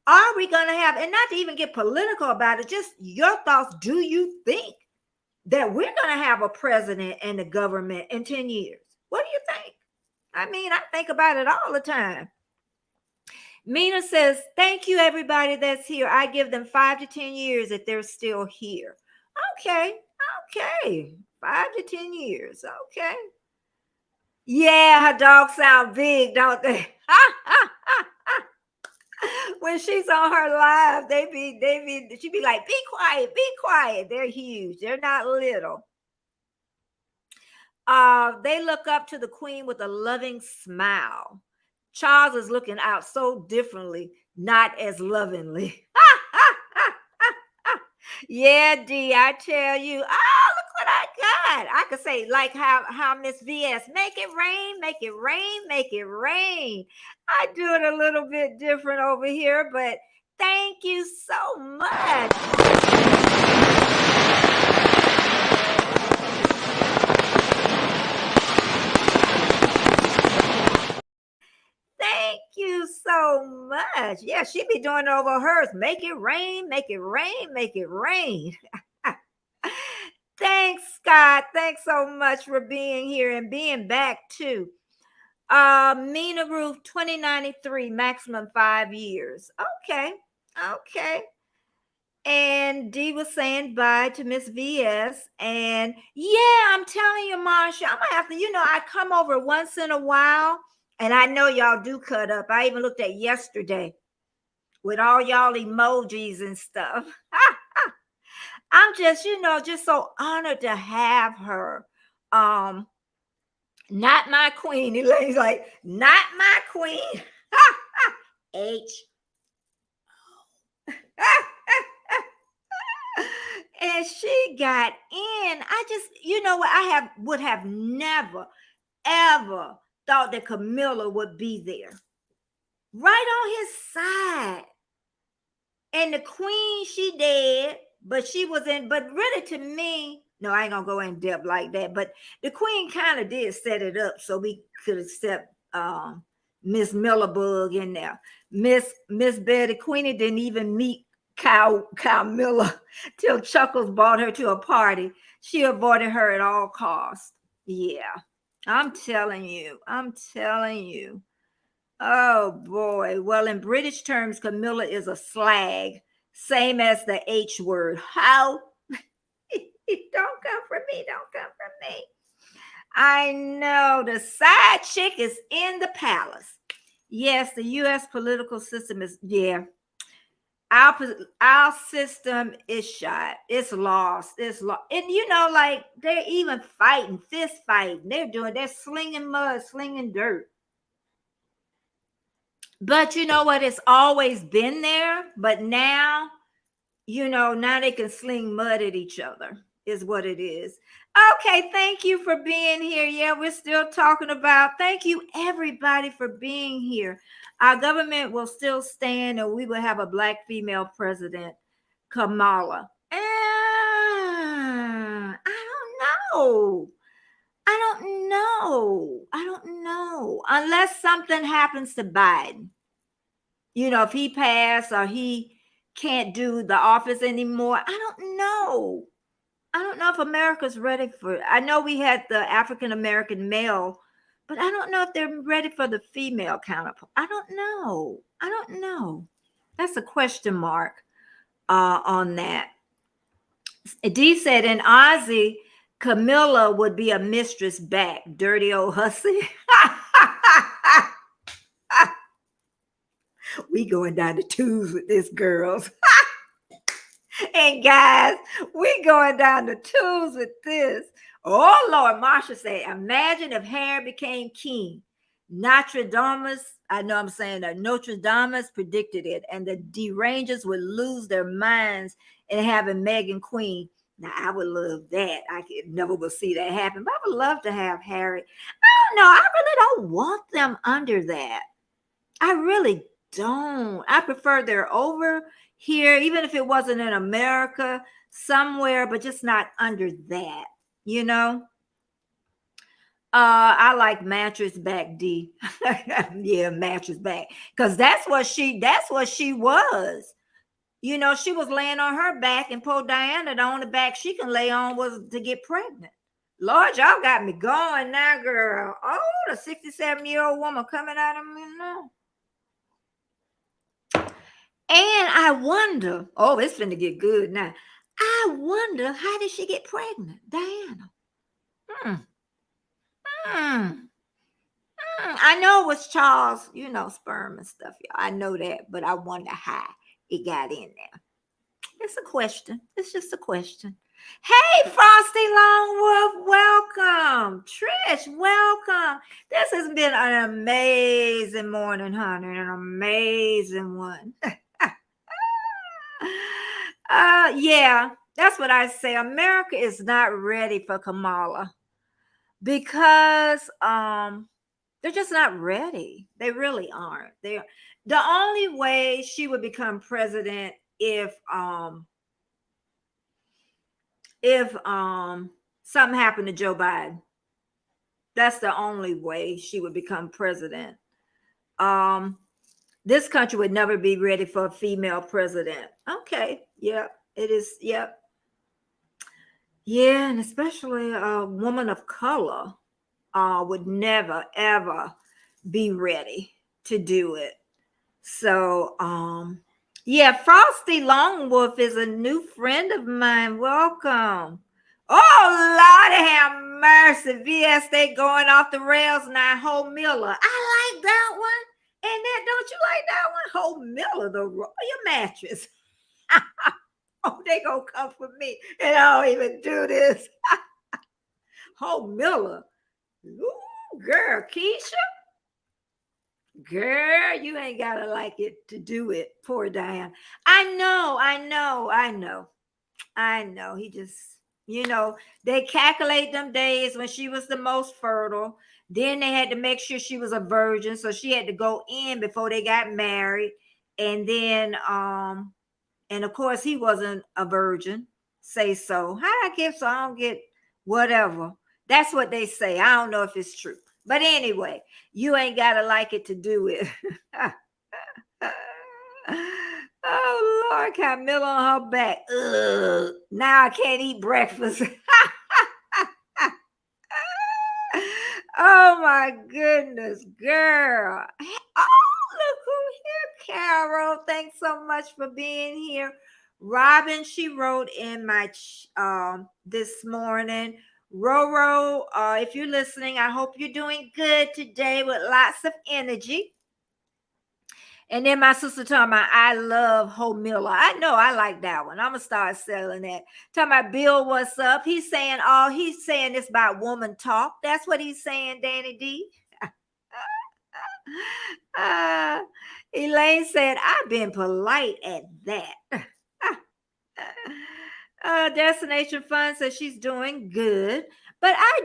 Are we going to have, and not to even get political about it, just your thoughts. Do you think that we're going to have a president and the government in 10 years? What do you think? I think about it all the time. Mina says, thank you, everybody that's here. I give them 5 to 10 years if they're still here. Okay. 5 to 10 years. Okay. Yeah, her dogs sound big, don't they? When she's on her live, she be like, be quiet. They're huge. They're not little. They look up to the queen with a loving smile. Charles is looking out so differently, not as lovingly. Yeah, D, I tell you. Oh, look what I got. I could say like how Miss VS, make it rain, make it rain, make it rain. I do it a little bit different over here, but thank you so much. Thank you so much. Yeah, she be doing it over hers. Make it rain, make it rain, make it rain. Thanks, Scott. Thanks so much for being here and being back too. Mina Roof 2093, maximum 5 years. Okay. And Dee was saying bye to Miss VS. And yeah, I'm telling you, Marsha, I'm gonna have to, I come over once in a while. And I know y'all do cut up. I even looked at yesterday with all y'all emojis and stuff. I'm just, just so honored to have her. Not my queen. Elaine's like, not my queen. H. And she got in. I just, what I would have never, ever thought that Camilla would be there. Right on his side. And the queen, she dead, but she was in, but really to me, no, I ain't gonna go in depth like that. But the queen kind of did set it up so we could accept Miss Millibug in there. Miss Betty Queenie didn't even meet Kyle Miller till Chuckles brought her to a party. She avoided her at all costs. Yeah, I'm telling you. Oh boy. Well, in British terms, Camilla is a slag, same as the H word. How? Don't come for me. I know the side chick is in the palace. Yes, the U.S. political system is, yeah. Our system is shot. It's lost. And like they're even fighting, fist fighting. They're slinging mud, slinging dirt. But you know what? It's always been there. But now, now they can sling mud at each other is what it is. Okay, thank you for being here. Yeah, we're still talking about, thank you everybody for being here. Our government will still stand and we will have a Black female president, Kamala. I don't know. know. I don't know. Unless something happens to Biden. If he passed or he can't do the office anymore. I don't know. I don't know if America's ready for it. I know we had the African American male, but I don't know if they're ready for the female counterpart. I don't know. I don't know. That's a question mark on that. D said in Ozzy, Camilla would be a mistress back. Dirty old hussy. We going down the twos with this, girls. And guys, we going down the twos with this. Oh Lord, Marsha said, imagine if Harry became king. Notre Dame, I know I'm saying that Notre Dame predicted it, and the derangers would lose their minds in having Meghan queen. Now I would love that. I could never will see that happen, but I would love to have Harry. I don't know. I really don't want them under that. I really don't. I prefer they're over here, even if it wasn't in America, somewhere, but just not under that, you know? I like mattress back D. Yeah, mattress back. Because that's what she was. She was laying on her back, and poor Diana, the only back she can lay on was to get pregnant. Lord, y'all got me going now, girl. Oh, the 67-year-old woman coming out of me now. And I wonder, it's finna get good now. I wonder, how did she get pregnant, Diana? I know it was Charles, sperm and stuff, y'all. I know that, but I wonder how it got in there. It's a question. It's just a question. Hey, Frosty Longwolf, welcome. Trish, welcome. This has been an amazing morning, honey, an amazing one. Yeah, that's what I say. America is not ready for Kamala because they're just not ready. They really aren't. The only way she would become president if something happened to Joe Biden. That's the only way she would become president. This country would never be ready for a female president. Okay. Yeah, it is. Yep. Yeah, and especially a woman of color would never, ever be ready to do it. So, yeah, Frosty Longwolf is a new friend of mine. Welcome. Oh, Lord have mercy. VS, they going off the rails now. Ho Miller. I like that one. And that, don't you like that one? Ho Miller, the Royal Mattress. Oh, they gonna come for me. And I don't even do this. Ho Miller. Ooh, girl, Keisha. Girl, you ain't gotta like it to do it. Poor Diane. I know. He just, they calculate them days when she was the most fertile. Then they had to make sure she was a virgin, so she had to go in before they got married. And then, and of course, he wasn't a virgin. Say so. How I give so I don't get whatever. That's what they say. I don't know if it's true. But anyway, you ain't got to like it to do it. Oh, Lord, Camilla on her back. Ugh, now I can't eat breakfast. Oh, my goodness, girl. Oh, look who here, Carol. Thanks so much for being here. Robin, she wrote in my this morning. Roro, if you're listening, I hope you're doing good today with lots of energy. And then my sister talking about, I love Ho Miller. I know I like that one. I'm going to start selling that. Talking about Bill, what's up? He's saying this about woman talk. That's what he's saying, Danny D. Elaine said, I've been polite at that. Destination Fun says she's doing good. But I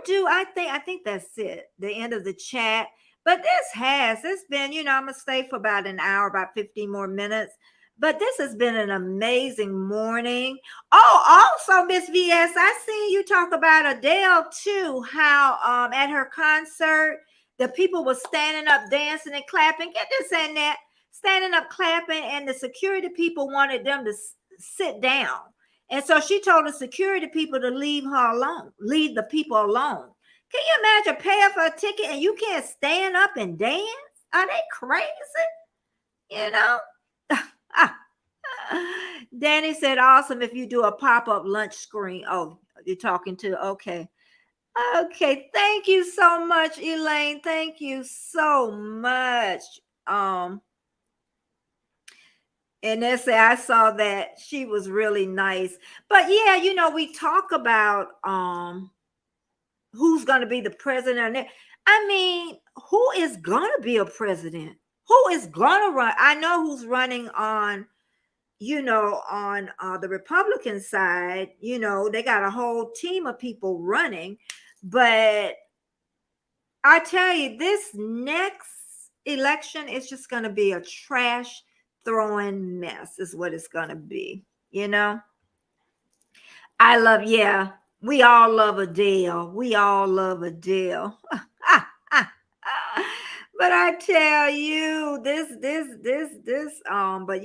think that's it. The end of the chat. But it's been, I'm going to stay for about an hour, about 15 more minutes. But this has been an amazing morning. Oh, also, Miss VS, I seen you talk about Adele too. How at her concert, the people were standing up, dancing and clapping. Get this and that, standing up, clapping, and the security people wanted them to sit down. And so she told the security people to leave her alone, leave the people alone. Can you imagine paying for a ticket and you can't stand up and dance? Are they crazy? You know? Danny said, awesome if you do a pop-up lunch screen. Oh, you're talking to, okay. Okay, thank you so much, Elaine. Thank you so much. And they say I saw that she was really nice. But yeah, we talk about who's gonna be the president. I mean, who is gonna be a president? Who is gonna run? I know who's running on the Republican side. They got a whole team of people running, but I tell you, this next election is just going to be a trash throwing mess is what it's going to be. Yeah, we all love Adele. We all love Adele. But I tell you, but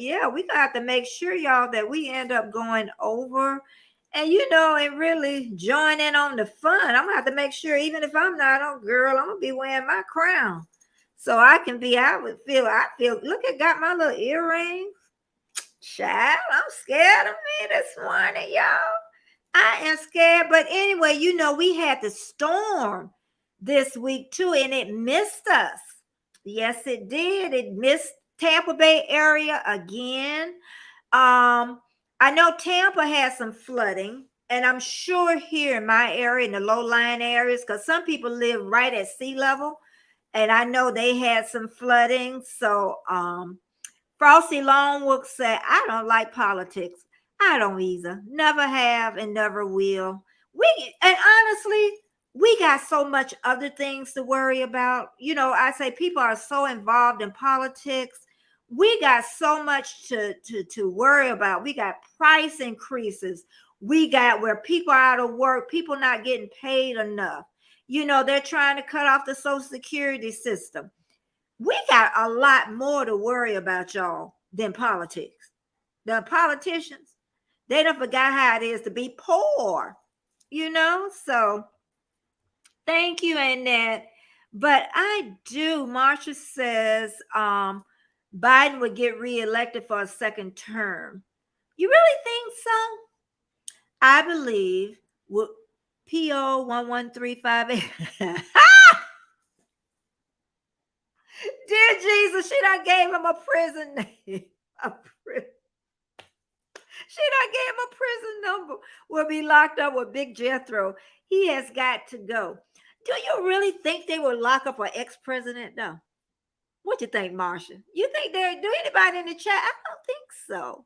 yeah, we gonna have to make sure, y'all, that we end up going over and and really join in on the fun. I'm gonna have to make sure, even if I'm not on, girl, I'm gonna be wearing my crown. So I feel, look, I got my little earrings. Child, I'm scared of me this morning, y'all. I am scared. But anyway, we had the storm this week too, and it missed us. Yes, it did. It missed Tampa Bay area again. I know Tampa had some flooding, and I'm sure here in my area, in the low-lying areas, because some people live right at sea level, and I know they had some flooding. So Frosty Longwood said, I don't like politics. I don't either. Never have and never will. And honestly, we got so much other things to worry about. I say people are so involved in politics. We got so much to worry about. We got price increases. We got where people are out of work, people not getting paid enough. They're trying to cut off the Social Security system. We got a lot more to worry about, y'all, than politics. The politicians, they don't forgot how it is to be poor, so thank you, Annette. But I do, Marsha says Biden would get reelected for a second term. You really think so? I believe what PO 11358. Dear Jesus, she done gave him a prison name. She done gave him a prison number. Will be locked up with Big Jethro. He has got to go. Do you really think they will lock up an ex-president though? What you think, Marsha? You think do anybody in the chat? I don't think so.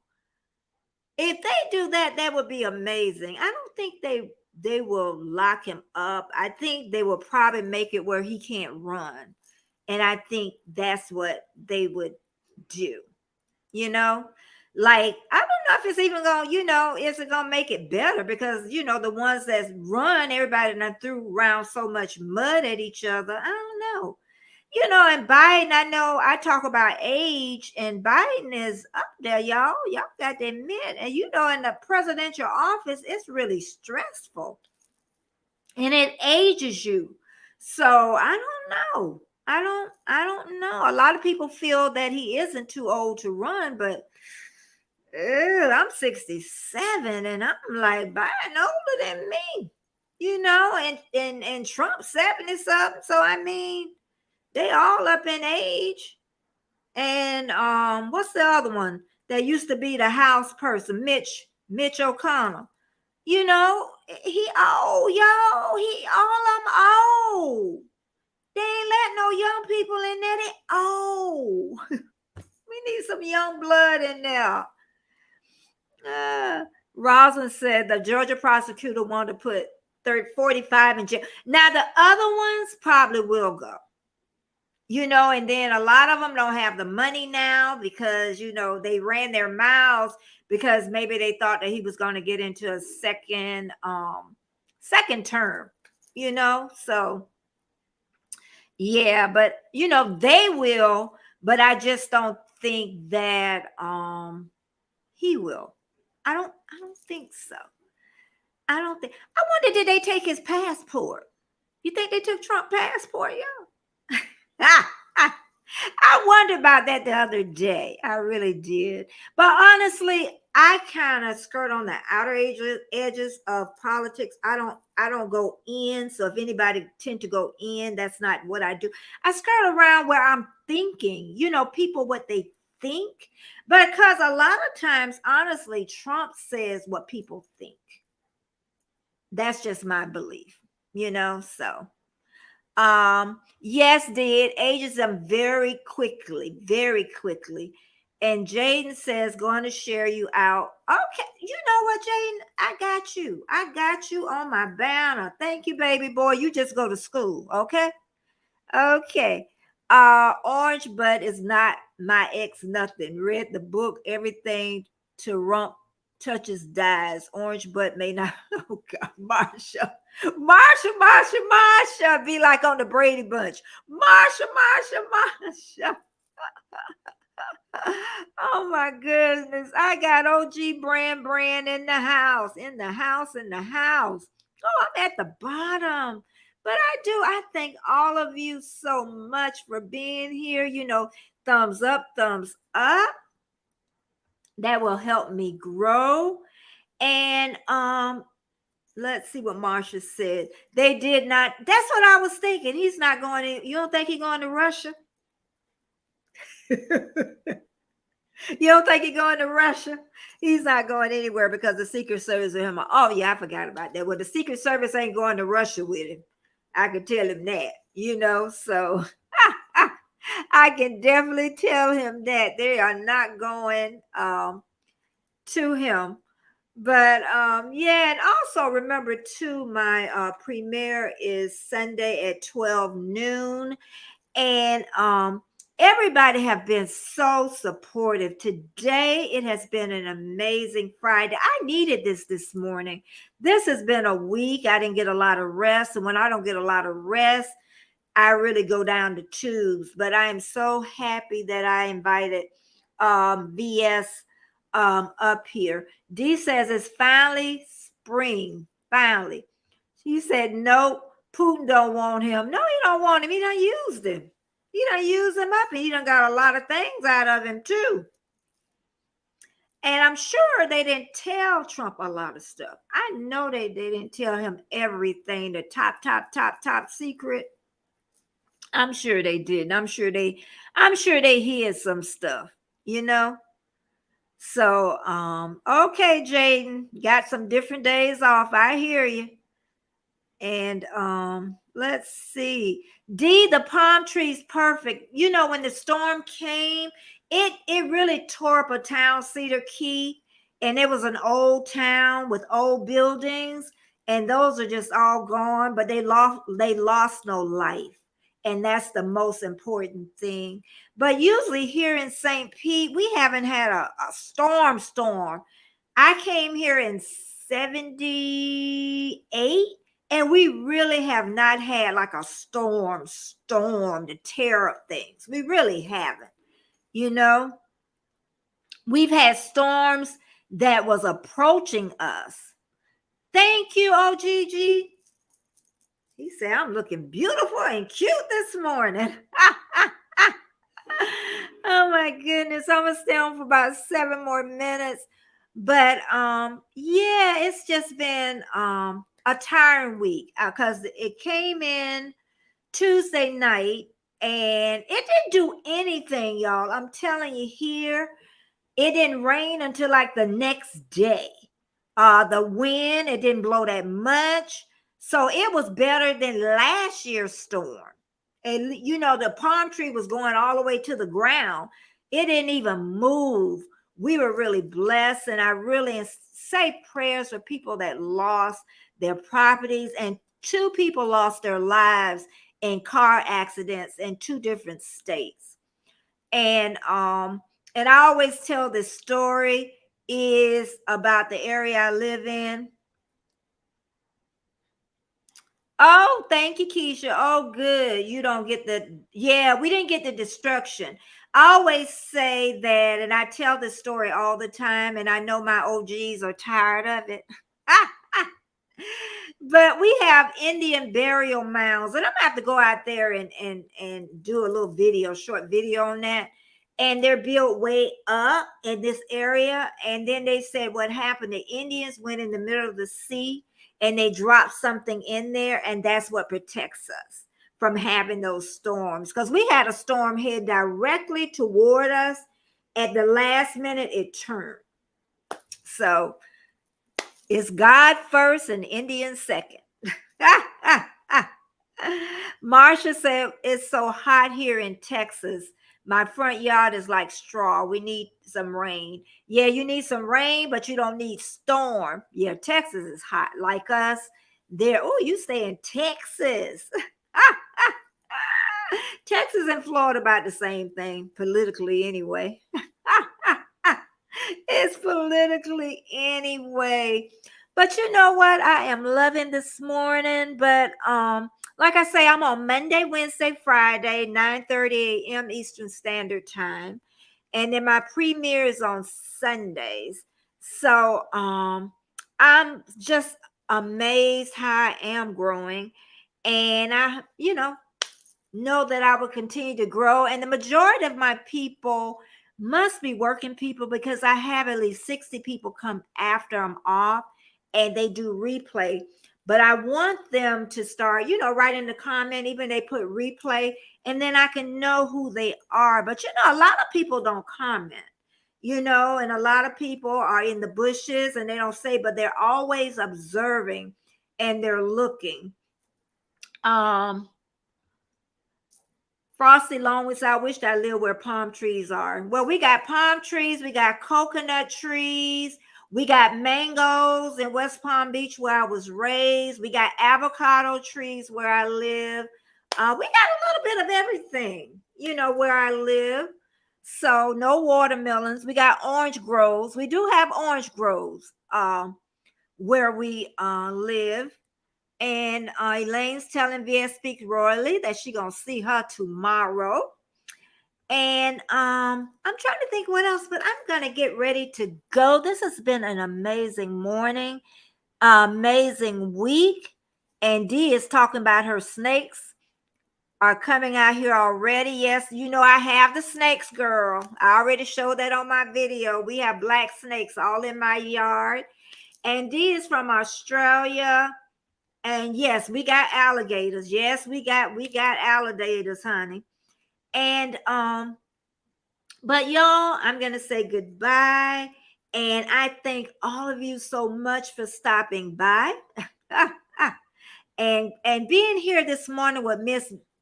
If they do that, that would be amazing. I don't think they will lock him up. I think they will probably make it where he can't run. And I think that's what they would do. Like, I don't know if it's even going to, is it going to make it better? Because, the ones that run, everybody done threw around so much mud at each other. I don't know. And Biden, I know I talk about age, and Biden is up there, y'all. Y'all got to admit. And, in the presidential office, it's really stressful. And it ages you. So I don't know. I don't know. A lot of people feel that he isn't too old to run, but I'm 67 and I'm like, Biden older than me, and Trump 70 something. So I mean, they all up in age. And what's the other one that used to be the House person, Mitch O'Connell? He old, y'all. All of them old. They ain't let no young people in there. They old. We need some young blood in there. Roslyn said the Georgia prosecutor wanted to put 45 in jail. Now the other ones probably will go. And then a lot of them don't have the money now because, they ran their mouths because maybe they thought that he was going to get into a second term, so yeah, but they will, but I just don't think that he will. I don't think so. I don't think. I wonder, did they take his passport? You think they took Trump passport, yo? I wondered about that the other day. I really did. But honestly, I kind of skirt on the outer edges of politics. I don't go in. So if anybody tend to go in, that's not what I do. I skirt around where I'm thinking, people what they think. Because a lot of times, honestly, Trump says what people think. That's just my belief, so yes, did ages them very quickly. And Jaden says, going to share you out. Okay, you know what, Jaden? I got you on my banner. Thank you, baby boy. You just go to school, okay? Okay. Orange Bud is not my ex nothing. Read the book, everything to rump touches dies. Orange Bud may not. Oh God, Marsha. Be like on the Brady Bunch. Marsha. Oh my goodness. I got OG Brand in the house. Oh, I'm at the bottom. But I thank all of you so much for being here. Thumbs up, thumbs up. That will help me grow. And let's see what Marsha said. They did not. That's what I was thinking. He's not going in. You don't think he's going to Russia? You don't think he's going to Russia? He's not going anywhere because the Secret Service with him. Oh, yeah, I forgot about that. Well, the Secret Service ain't going to Russia with him. I can tell him that, so I can definitely tell him that they are not going to him. But yeah, and also remember too, my premiere is Sunday at 12 noon. And everybody have been so supportive today. It has been an amazing Friday. I needed this morning. This has been a week. I didn't get a lot of rest, and when I don't get a lot of rest, I really go down the tubes. But I am so happy that I invited VS up here. D says it's finally spring. Finally. She said, nope, Putin don't want him. No, he don't want him. He done used him. He done used him up, and he done got a lot of things out of him too. And I'm sure they didn't tell Trump a lot of stuff. I know they didn't tell him everything, the top secret. I'm sure they didn't. I'm sure they hid some stuff, So, okay, Jaden, got some different days off. I hear you. And let's see. D, the palm tree's perfect. When the storm came, it really tore up a town, Cedar Key, and it was an old town with old buildings, and those are just all gone, but they lost no life. And that's the most important thing. But usually here in St. Pete, we haven't had a storm. I came here in 78, and we really have not had like a storm to tear up things. We really haven't. We've had storms that was approaching us. Thank you, OGG. He said, I'm looking beautiful and cute this morning. Oh my goodness. I'm going to stay on for about 7 more minutes. But yeah, it's just been a tiring week because it came in Tuesday night and it didn't do anything, y'all. I'm telling you here, it didn't rain until like the next day. The wind, it didn't blow that much. So it was better than last year's storm. And the palm tree was going all the way to the ground. It didn't even move. We were really blessed. And I really say prayers for people that lost their properties, and 2 people lost their lives in car accidents in 2 different states. And I always tell this story is about the area I live in. Oh, thank you, Keisha. Oh, good. You don't get we didn't get the destruction. I always say that, and I tell this story all the time, and I know my OGs are tired of it. But we have Indian burial mounds, and I'm gonna have to go out there and do a little short video on that. And they're built way up in this area. And then they said what happened, the Indians went in the middle of the sea and they dropped something in there, and that's what protects us from having those storms. Because we had a storm head directly toward us. At the last minute, it turned. So it's God first and Indian second. Marsha said, it's so hot here in Texas. My front yard is like straw. We need some rain. Yeah, you need some rain, but you don't need storm. Yeah, Texas is hot like us. There. Oh, you stay in Texas. Texas and Florida about the same thing politically anyway. It's politically anyway. But you know what? I am loving this morning. But like I say, I'm on Monday, Wednesday, Friday, 9:30 a.m. Eastern Standard Time. And then my premiere is on Sundays. So I'm just amazed how I am growing. And I, know that I will continue to grow. And the majority of my people must be working people, because I have at least 60 people come after I'm off and they do replay. But I want them to start, write in the comment, even they put replay, and then I can know who they are. But a lot of people don't comment, and a lot of people are in the bushes and they don't say, but they're always observing and they're looking. Frosty Longwoods, I wish I lived where palm trees are. Well, we got palm trees, we got coconut trees, we got mangoes in West Palm Beach where I was raised. We got avocado trees where I live. We got a little bit of everything, where I live. So no watermelons. We got orange groves. We do have orange groves where we live. And Elaine's telling VS Speak Royally that she's going to see her tomorrow. And I'm trying to think what else, but I'm going to get ready to go. This has been an amazing morning, amazing week. And Dee is talking about her snakes are coming out here already. Yes, I have the snakes, girl. I already showed that on my video. We have black snakes all in my yard. And Dee is from Australia. And yes, we got alligators. Yes, we got alligators, honey. And but y'all, I'm gonna say goodbye. And I thank all of you so much for stopping by. and being here this morning with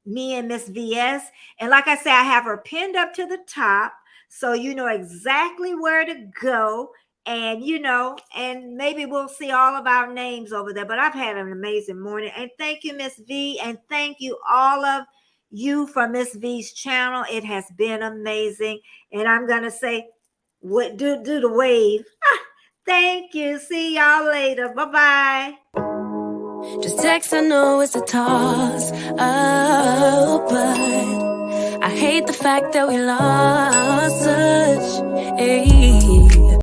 me and Miss VS. And like I say, I have her pinned up to the top, so you know exactly where to go. And and maybe we'll see all of our names over there. But I've had an amazing morning. And thank you, Miss V. And thank you, all of you, from Miss V's channel. It has been amazing. And I'm gonna say, what do the wave. Thank you. See y'all later. Bye-bye. Just text, I know it's a toss. Oh, but I hate the fact that we lost such a